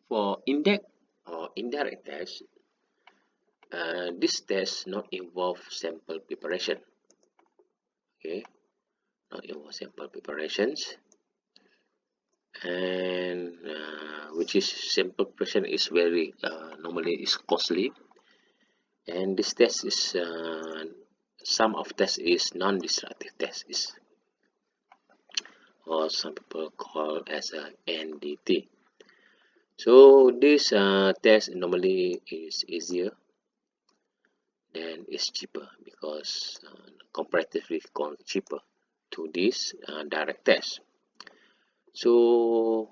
For indirect test, this test not involve sample preparation. Okay, not involve sample preparations, and which is sample preparation is very normally is costly, and this test is some of test is non-destructive test, is or some people call as a NDT. So this test normally is easier and is cheaper because comparatively cheaper to this direct test. So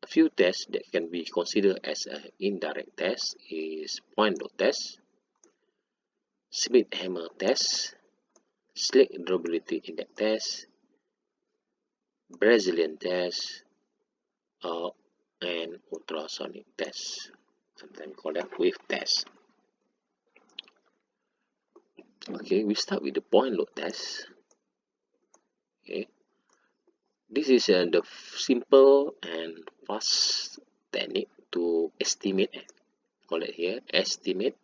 a few tests that can be considered as an indirect test is point load test, Schmidt hammer test, Slake durability index test, Brazilian test, and ultrasonic test. Sometimes called that wave test. Okay, we start with the point load test. Okay, this is the simple and fast technique to estimate. Call it here estimate.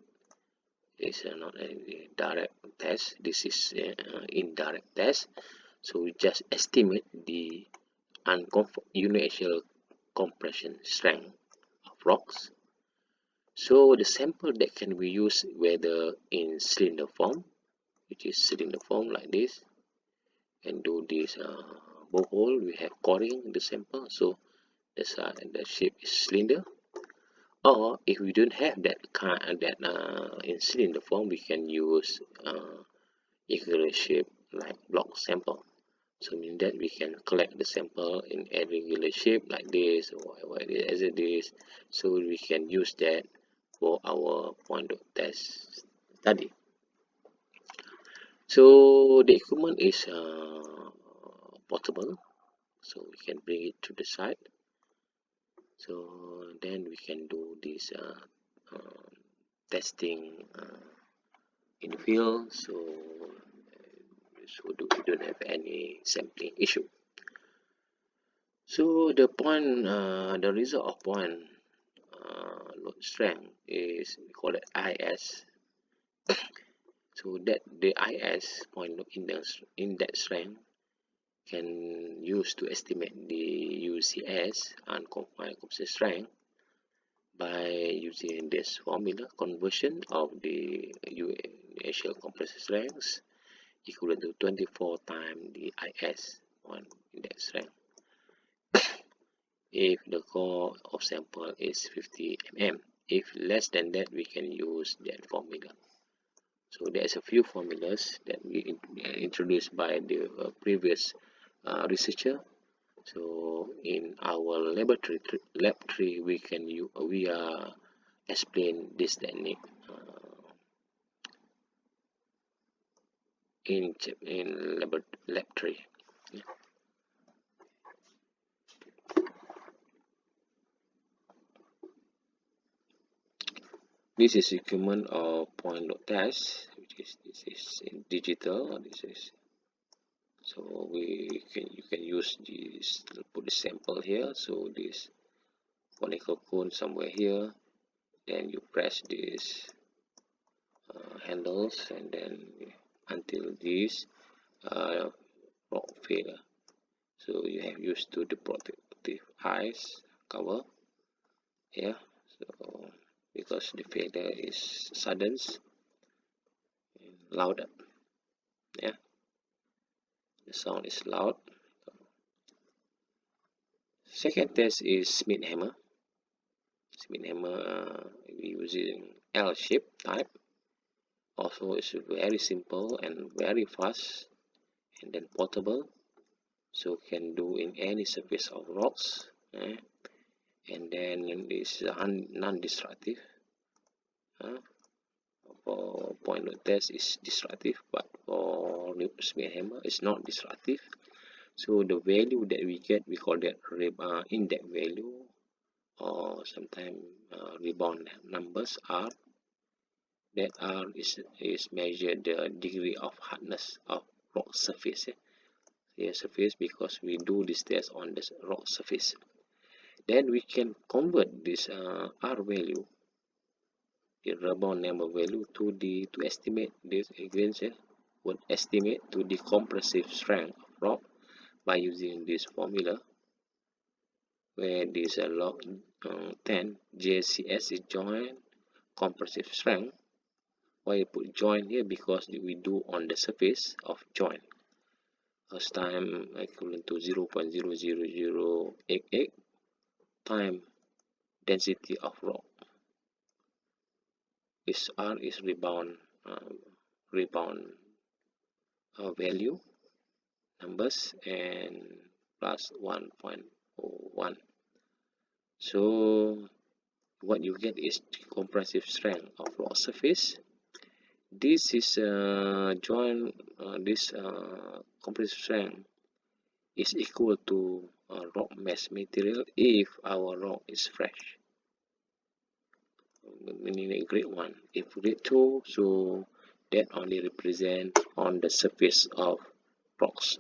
It's not a direct test. This is indirect test. So we just estimate the uniaxial compression strength of rocks. So the sample that can be used whether in cylinder form, which is cylinder form like this, and do this borehole. We have coring the sample, so the shape is cylinder. Or if we don't have that in cylinder form, we can use irregular shape like block sample. So mean that we can collect the sample in irregular shape like this or as it is. So we can use that for our point of test study. So the equipment is portable, so we can bring it to the site. So then we can do this testing in the field. So we don't have any sampling issue. So the point, the result of point load strength is we call it IS. So that the IS point load index strength can use to estimate the UCS, unconfined compressive strength, by using this formula conversion of the uniaxial compressive strength equivalent to 24 times the IS on index strength. If the core of sample is 50 mm, if less than that, we can use that formula. So there's a few formulas that we introduced by the previous researcher. So in our laboratory lab 3, we explain this technique in lab 3. Yeah. This is equipment of point load test, which is this is in digital. This is so you can use this, put the sample here. So this conical cone somewhere here, then you press this handles, and then until this rock failure. So you have used to the protective eyes cover here. So because the failure is sudden and louder, yeah, the sound is loud. Second test is Schmidt hammer. Schmidt hammer we using L shape type. Also it's very simple and very fast, and then portable, so can do in any surface of rocks. And then this non-destructive. For point load test is destructive, but for Schmidt hammer is not destructive. So the value that we get, we call that index value, or sometimes rebound numbers are. That R is measured the degree of hardness of rock surface. Surface, because we do this test on the rock surface. Then we can convert this R value, the rebound number value, to estimate this again. Would estimate to the compressive strength of rock by using this formula, where this log 10 JCS is joint compressive strength. Why I put joint here? Because we do on the surface of joint. First time equivalent to 0.00088 time density of rock. This R is rebound value numbers, and plus 1.01. So what you get is the compressive strength of rock surface. This is this compressive strength is equal to rock mass material if our rock is fresh, meaning grade 1. If grade 2, so that only represent on the surface of rocks.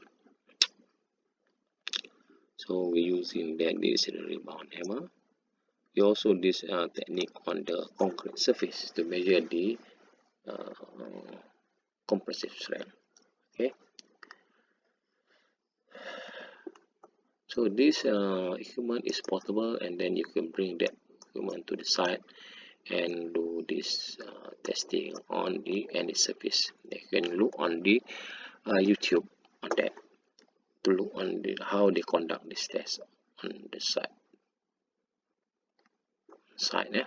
So we're using that this rebound hammer. We also this technique on the concrete surface to measure the compressive strength. Okay. So this equipment is portable, and then you can bring that equipment to the site and do this testing on any surface. You can look on the YouTube on that to look on how they conduct this test on the site. Yeah.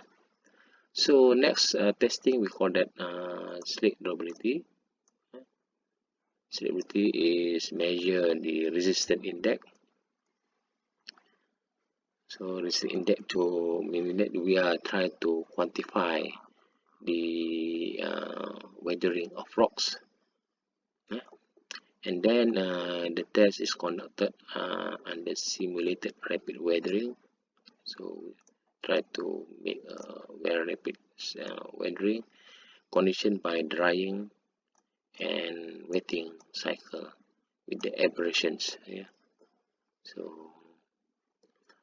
So next testing, we call that slake durability. Slake durability is measure the resistance index. So resistance index to mean that we are trying to quantify the weathering of rocks. And then the test is conducted under simulated rapid weathering. So try to make a very rapid weathering condition by drying and wetting cycle with the aberrations. Yeah. So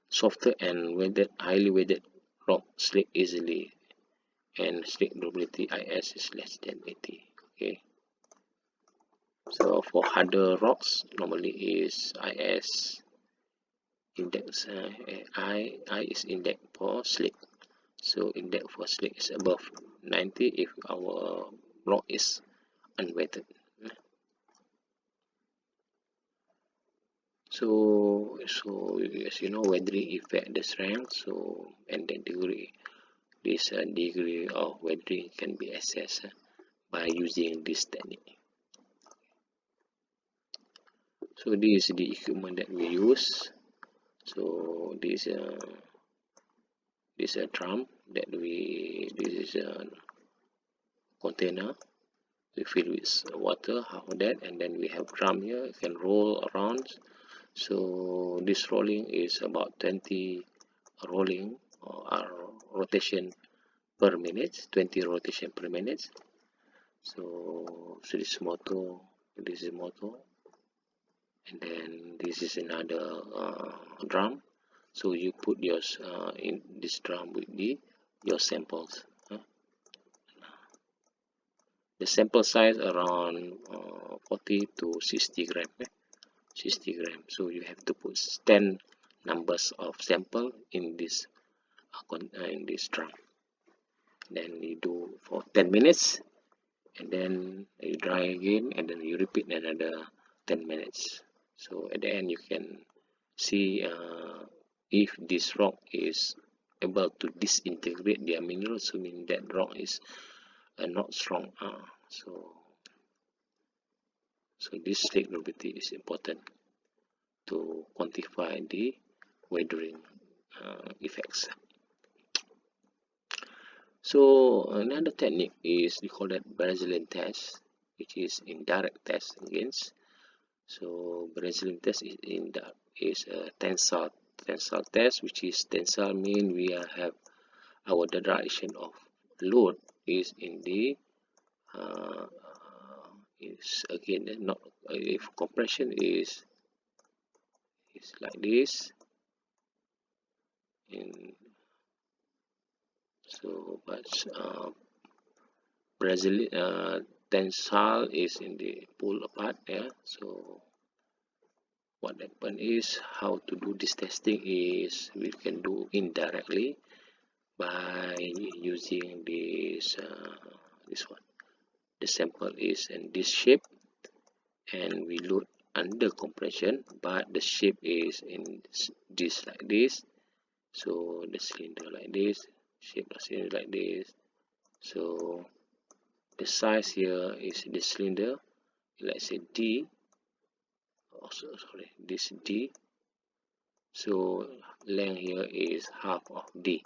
softer and weathered, highly weathered rock slip easily, and slip durability IS is less than 80. Okay. So for harder rocks, normally is IS index. I is index for slip. So index for slip is above 90 if our rock is unwetted. So as you know, weathering affect the strength. So and the degree, this degree of weathering can be assessed by using this technique. So this is the equipment that we use. So this is a drum that this is a container we fill with water, half of that, and then we have drum here. You can roll around. So this rolling is about 20 rolling or rotation per minute, 20 rotation per minute. So this is motor, this is motor, and then this is another drum. So you put yours in this drum with your samples. The sample size around 40 to 60 gram. 60 gram. So you have to put 10 numbers of sample in this drum. Then you do for 10 minutes, and then you dry again, and then you repeat another 10 minutes. So at the end you can see if this rock is able to disintegrate their minerals, so mean that rock is not strong. So this slake durability is important to quantify the weathering effects. So another technique is we call that Brazilian test, which is indirect test against. So Brazilian test is a tensile test, which is tensile mean we have our the direction of load is in the is again not if compression is like this, in so but Brazil tensile is in the pull apart. Yeah, so what happen is, how to do this testing is we can do indirectly by using this one. The sample is in this shape and we load under compression, but the shape is in this like this. So the cylinder like this, shape of cylinder like this. So the size here is the cylinder, let's say D. Also, sorry, this D. So length here is half of D.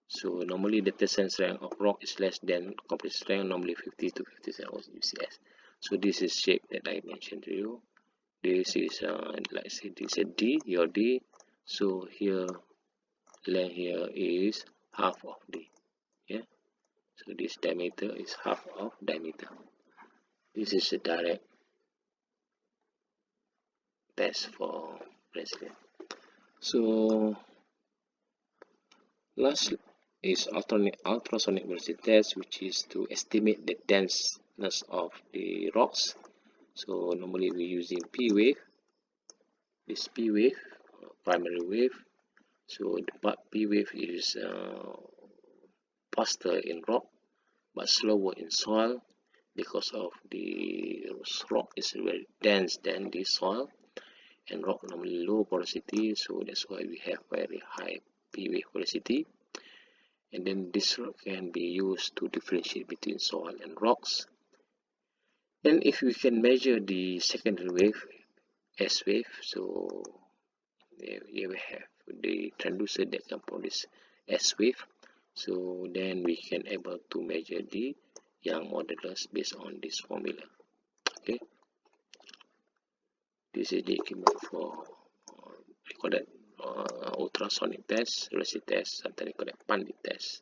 So normally the tensile strength of rock is less than compression strength, normally 50 to 57 UCS. So this is shape that I mentioned to you. This is let's say this is D, your D. So here length here is half of D. Yeah. So this diameter is half of diameter. This is a direct test for Brazilian. So last is ultrasonic velocity test, which is to estimate the denseness of the rocks. So normally we're using P wave. This P wave, primary wave. So the part P wave is faster in rock but slower in soil because of the rock is very dense than the soil, and rock normally low porosity, so that's why we have very high P wave velocity. And then this rock can be used to differentiate between soil and rocks. Then if we can measure the secondary wave, S wave, so here we have the transducer that can produce S wave. So then we can able to measure the Young modulus based on this formula. Okay, this is the equipment for we call that ultrasonic test, velocity test, sometimes we call that Pandit test.